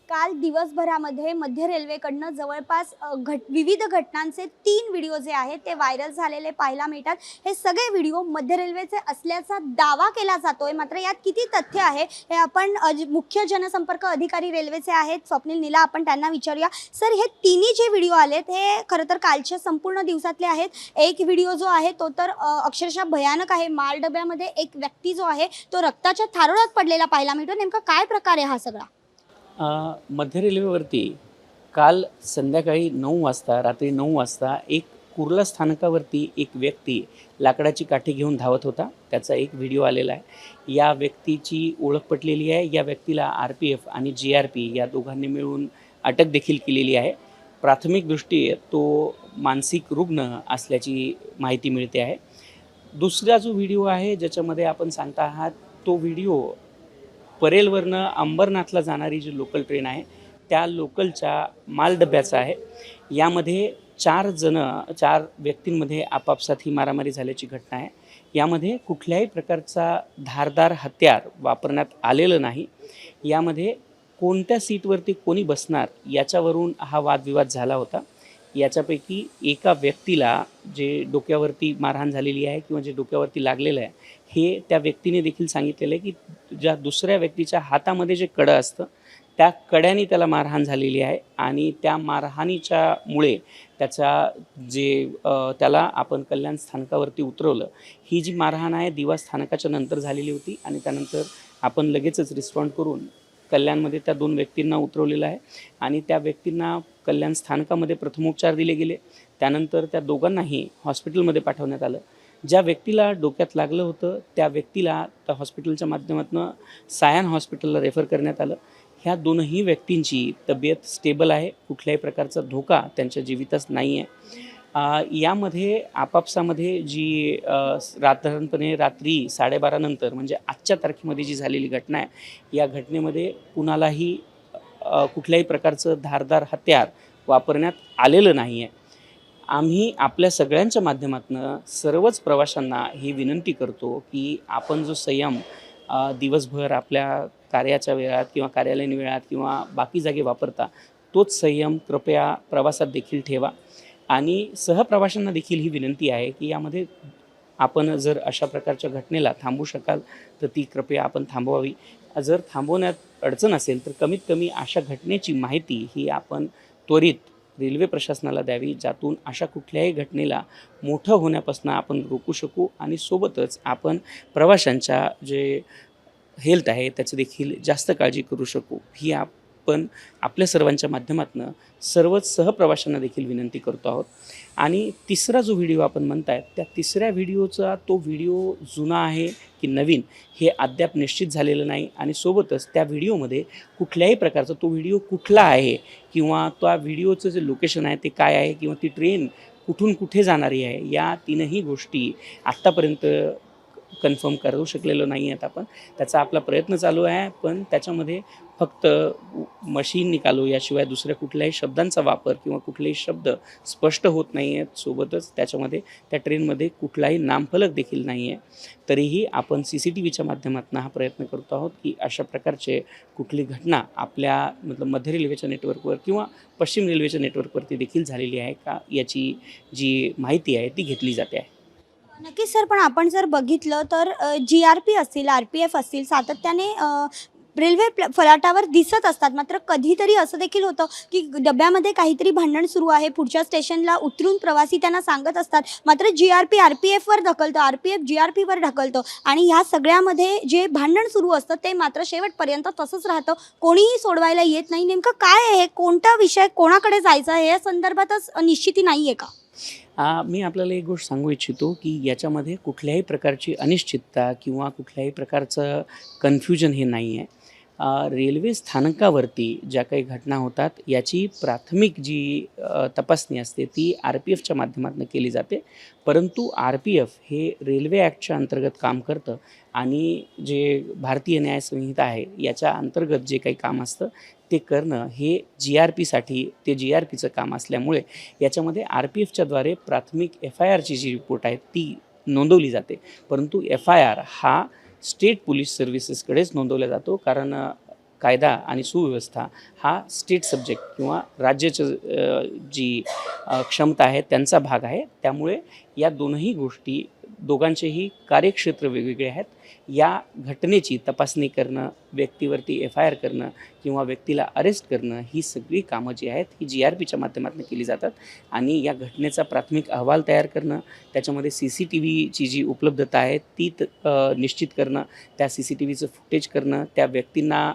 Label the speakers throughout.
Speaker 1: काल दिवसभरामध्ये मध्य रेल्वेकडनं जवळपास विविध घटनांचे 3 व्हिडिओ जे आहेत ते व्हायरल झालेले पाहायला मिळतात। हे सगळे व्हिडिओ मध्य रेल्वेचे असल्याचा दावा केला जातोय, मात्र यात किती तथ्य आहे हे आपण मुख्य जनसंपर्क अधिकारी रेल्वेचे आहेत स्वप्नील नीला, आपण त्यांना विचारूया। सर, हे तिन्ही जे व्हिडिओ आलेत हे खरं तर कालच्या संपूर्ण दिवसातले आहेत। एक व्हिडिओ जो आहे तो तर अक्षरशः भयानक आहे। मालडब्यामध्ये एक व्यक्ती जो आहे तो रक्ताच्या थारोळ्यात पडलेला पाहायला मिळतो। नेमका काय प्रकार आहे हा सगळा?
Speaker 2: मध्य रेल्वेवरती काल संध्याकाळी 9 वाजता, रात्री 9 वाजता एक कुर्ला स्थानकावरती एक व्यक्ती लाकडाची काठी घेऊन धावत होता। त्याचा एक व्हिडिओ आलेला आहे। या व्यक्तीची ओळख पटलेली आहे। या व्यक्तीला RPF आणि GRP या दोघांनी मिळून अटक देखील केलेली आहे। प्राथमिक दृष्टी तो मानसिक रुग्ण असल्याची माहिती मिळते आहे। दुसरा जो व्हिडिओ आहे ज्याच्यामध्ये आपण सांगता आहात, तो व्हिडिओ परेलवरनं अंबरनाथला जाणारी जी लोकल ट्रेन आहे त्या लोकलच्या मालडब्याचा आहे। यामध्ये 4 व्यक्तींमध्ये आपापसात ही मारामारी झाल्याची घटना आहे। यामध्ये कुठल्याही प्रकारचा धारदार हत्यार वापरण्यात आलेलं नाही। यामध्ये कोणत्या सीटवरती कोणी बसणार याच्यावरून हा वादविवाद झाला होता। याच्यापैकी एका व्यक्तीला जे डोक्यावरती मारहाण झालेली आहे किंवा जे डोक्यावरती लागलेलं आहे, हे त्या व्यक्तीने देखील सांगितलेलं आहे की ज्या दुसऱ्या व्यक्तीच्या हातामध्ये जे कडं असतं त्या कड्याने त्याला मारहाण झालेली आहे आणि त्या मारहाणीच्यामुळे त्याला आपण कल्याण स्थानकावरती उतरवलं। ही जी मारहाण आहे दिवा स्थानकाच्या नंतर झालेली होती आणि त्यानंतर आपण लगेचच रिस्पॉन्ड करून कल्याणमध्ये त्या 2 व्यक्तींना उतरवलेलं आहे आणि त्या व्यक्तींना कल्याण स्थानकामध्ये प्रथमोपचार दिले गेले। त्यानंतर त्या दोघांनाही हॉस्पिटलमध्ये पाठवण्यात आलं। ज्या व्यक्तीला डोक्यात लागलं होतं त्या व्यक्तीला त्या हॉस्पिटलच्या माध्यमातून सायन हॉस्पिटलला रेफर करण्यात आलं। ह्या दोनही व्यक्तींची तब्येत स्टेबल आहे। कुठल्याही प्रकारचा धोका त्यांच्या जीवितास नाही आहे। यामध्ये आपापसामध्ये जी साधारणपणे रात्री 12:30 नंतर म्हणजे आजच्या तारखेमध्ये जी झालेली घटना आहे, या घटनेमध्ये कुणालाही कुठल्याही प्रकारचं धारदार हत्यार वापरण्यात आलेलं नाही आहे। आम्ही आपल्या सगळ्यांच्या माध्यमातून सर्वच प्रवाशांना ही विनंती करतो की आपण जो संयम दिवसभर आपल्या कार्याच्या वेळात किंवा कार्यालयीन वेळात किंवा बाकी जागी वापरता, तोच संयम कृपया प्रवासात देखील ठेवा। आणि सहप्रवाशांना देखील ही विनंती आहे की यामध्ये आपण जर अशा प्रकारच्या घटनेला थांबवू शकाल तर ती कृपया आपण थांबवावी। जर थांबवण्यात अडचण असेल तर कमीत कमी अशा घटनेची माहिती ही आपण त्वरित रेल्वे प्रशासनाला द्यावी, ज्यातून अशा कुठल्याही घटनेला मोठं होण्यापासून आपण रोखू शकू आणि सोबतच आपण प्रवाशांच्या जे हेल्थ आहे त्याची देखील जास्त काळजी करू शकू। ही आपण आपल्या सर्वांच्या माध्यमातून सर्वच सहप्रवाशांना देखील विनंती करतो आहोत। आणि तिसरा जो व्हिडिओ आपण म्हणताय त्या तिसऱ्या व्हिडिओचा तो व्हिडिओ जुना आहे की नवीन हे अद्याप निश्चित झालेलं नाही आणि सोबतच त्या व्हिडिओमध्ये कुठल्याही प्रकारचा तो व्हिडिओ कुठला आहे किंवा त्या व्हिडिओचं जे लोकेशन आहे ते काय आहे किंवा ती ट्रेन कुठून कुठे जाणारी आहे, या तीनही गोष्टी आत्तापर्यंत कन्फर्म करू शकलेलो नाही आहेत आपण। त्याचा आपला प्रयत्न चालू आहे, पण त्याच्यामध्ये फक्त मशीन निकालो याशिवाय दुसऱ्या कुठल्याही शब्दांचा वापर किंवा कुठलेही शब्द स्पष्ट होत नाही आहेत। सोबतच त्याच्यामध्ये त्या ट्रेनमध्ये कुठलाही नामफलक देखील नाही आहे। तरीही आपण CCTVच्या माध्यमातून हा प्रयत्न करतो आहोत की अशा प्रकारचे कुठली घटना आपल्या मध्य रेल्वेच्या नेटवर्कवर किंवा पश्चिम रेल्वेच्या नेटवर्कवरती देखील झालेली आहे का याची जी माहिती आहे ती घेतली जाते आहे।
Speaker 1: नक्कीच सर, पण आपण जर बघितलं तर GRP असतील, RPF असतील, सातत्याने रेल्वे फलाटावर दिसत असतात। मात्र कधीतरी असं देखील होतं की डब्यामध्ये काहीतरी भांडण सुरू आहे, पुढच्या स्टेशनला उतरून प्रवासी त्यांना सांगत असतात, मात्र GRP RPFवर ढकलतं, RPF GRPवर ढकलतं आणि ह्या सगळ्यामध्ये जे भांडण सुरू असतं ते मात्र शेवटपर्यंत तसंच राहतं, कोणीही सोडवायला येत नाही। नेमकं काय आहे, कोणता विषय कोणाकडे जायचा आहे या संदर्भातच निश्चिती नाही आहे का?
Speaker 2: मी आपल्याला एक गोष्ट सांगू इच्छितो की याच्यामध्ये कुठल्याही प्रकारची अनिश्चितता किंवा कुठल्याही प्रकारचं कन्फ्युजन हे नाही आहे। रेल्वे स्थानकावरती ज्या काही घटना होतात याची प्राथमिक जी तपासणी असते ती RPFच्या माध्यमातून केली जाते। परंतु RPF हे रेल्वे ॲक्टच्या अंतर्गत काम करतं आणि जे भारतीय न्याय संहिता आहे याच्या अंतर्गत जे काही काम असतं ते करणं हे GRPसाठी ते GRPचं काम असल्यामुळे याच्यामध्ये RPFच्याद्वारे प्राथमिक FIRची जी रिपोर्ट आहे ती नोंदवली जाते। परंतु FIR हा स्टेट पोलीस सर्व्हिसेसकडेच नोंदवला जातो, कारण कायदा आणि सुव्यवस्था हा स्टेट सब्जेक्ट किंवा राज्याचं जी क्षमता आहे त्यांचा भाग आहे. त्यामुळे या दोनही गोष्टी, दोघांचेही कार्यक्षेत्र वेगवेगळे आहेत. या घटनेची तपासणी करणं, व्यक्तीवरती FIR करणं किंवा व्यक्तीला अरेस्ट करणं, ही सगळी कामं जी आहेत ही GRPच्या माध्यमातून केली जातात. आणि या घटनेचा प्राथमिक अहवाल तयार करणं, त्याच्यामध्ये CCTVची जी उपलब्धता आहे ती निश्चित करणं, त्या CCTVचं फुटेज करणं, त्या व्यक्तींना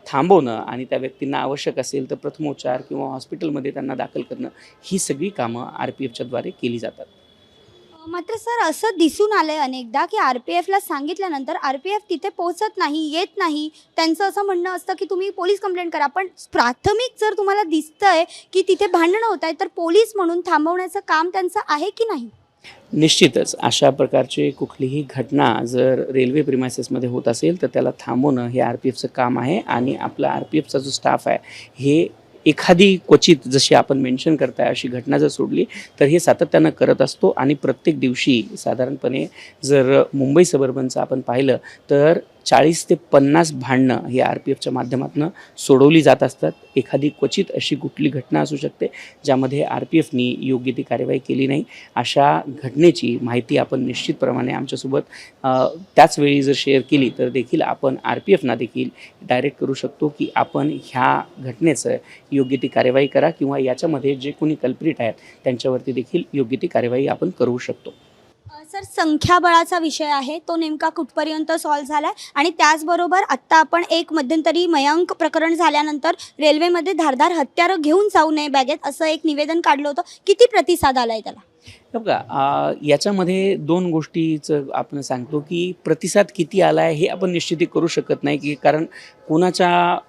Speaker 2: थांबवणं आणि त्या व्यक्तींना आवश्यक असेल तर प्रथमोपचार किंवा हॉस्पिटलमध्ये त्यांना दाखल करणं, ही सगळी कामं RPFच्या द्वारे केली जातात.
Speaker 1: मात्र सर असं दिसून आलंय अनेकदा की RPFला सांगितल्यानंतर RPF तिथे पोहोचत नाही, येत नाही. त्यांचं असं म्हणणं असतं की तुम्ही पोलीस कंप्लेंट करा. पण प्राथमिक जर तुम्हाला दिसतंय की तिथे भांडणं होत आहेत तर पोलीस म्हणून थांबवण्याचं काम त्यांचं आहे की नाही?
Speaker 2: निश्चितच अशा प्रकारची कुठलीही घटना जर रेल्वे प्रिमायसेसमध्ये होत असेल तर त्याला थांबवणं हे RPFचं काम आहे. आणि आपला RPFचा जो स्टाफ आहे हे एखादी क्वचित जशी आपण मेन्शन करताय अशी घटना जर सोडली तर हे सातत्यानं करत असतो. आणि प्रत्येक दिवशी साधारणपणे जर मुंबई सबअर्बनचं आपण पाहिलं तर 40 ते 50 भांडणं ही RPFच्या माध्यमातून सोडवली जात असतात. एखादी क्वचित अशी कुठली घटना असू शकते ज्यामध्ये RPFनी योग्य ती कार्यवाही केली नाही. अशा घटनेची माहिती आपण निश्चितप्रमाणे आमच्यासोबत त्याच वेळी जर शेअर केली तर देखील आपण RPFना देखील डायरेक्ट करू शकतो की आपण ह्या घटनेचं योग्य ती कार्यवाही करा किंवा याच्यामध्ये जे कोणी कल्प्रिट आहेत त्यांच्यावरती देखील योग्य ती कार्यवाही आपण करू शकतो.
Speaker 1: सर संख्याबळाचा विषय आहे तो नेमका कुठपर्यंत सॉल्व्ह झाला आहे? आणि त्याचबरोबर आत्ता आपण एक मध्यंतरी मयंक प्रकरण झाल्यानंतर रेल्वेमध्ये धारदार हत्यारं घेऊन जाऊ नये बॅगेत असं एक निवेदन काढलं होतं. किती प्रतिसाद आला आहे त्याला?
Speaker 2: बघा याच्यामध्ये दोन गोष्टीचं आपण सांगतो की प्रतिसाद किती आला आहे हे आपण निश्चित करू शकत नाही की कारण कोणाच्या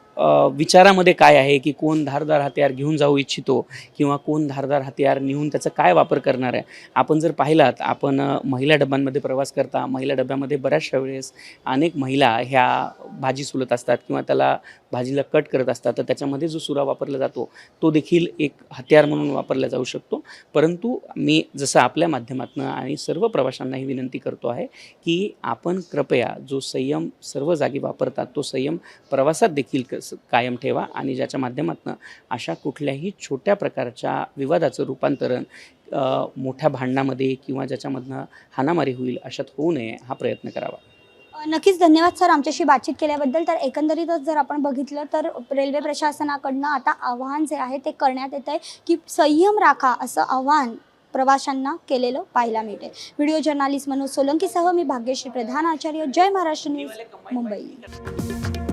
Speaker 2: विचारामध्ये काय आहे की कोण धारदार हत्यार घेऊन जाऊ इच्छितो किंवा कोण धारदार हत्यार नेऊन त्याचा काय वापर करणार आहे. आपण जर पाहिलात आपण महिला डब्यांमध्ये प्रवास करता, महिला डब्यामध्ये बऱ्याचशा वेळेस अनेक महिला ह्या भाजी सोलत असतात किंवा त्याला भाजीला कट करत असतात. तर त्याच्यामध्ये जो सुरा वापरला जातो तो देखील एक हत्यार म्हणून वापरला जाऊ शकतो. परंतु मी जसं आपल्या माध्यमातून आणि सर्व प्रवाशांनाही विनंती करतो आहे की आपण कृपया जो संयम सर्व जागी वापरतात तो संयम प्रवासात देखील कायम ठेवा. आणि ज्याच्या माध्यमातून अशा कुठल्याही छोट्या प्रकारच्या विवादाचं रूपांतरण मोठ्या भांडणामध्ये किंवा ज्याच्यामधनं हाणामारी होईल अशात होऊ नये हा प्रयत्न करावा.
Speaker 1: नक्कीच धन्यवाद सर आमच्याशी बातचीत केल्याबद्दल. तर एकंदरीतच जर आपण बघितलं तर रेल्वे प्रशासनाकडनं आता आव्हान जे आहे ते करण्यात येत आहे की संयम राखा असं आव्हान प्रवाशांना केलेलं पाहायला मिळते. व्हिडिओ जर्नालिस्ट मनोज सोलंकीसह मी भाग्यश्री प्रधान आचार्य, जय महाराष्ट्र न्यूज, मुंबई.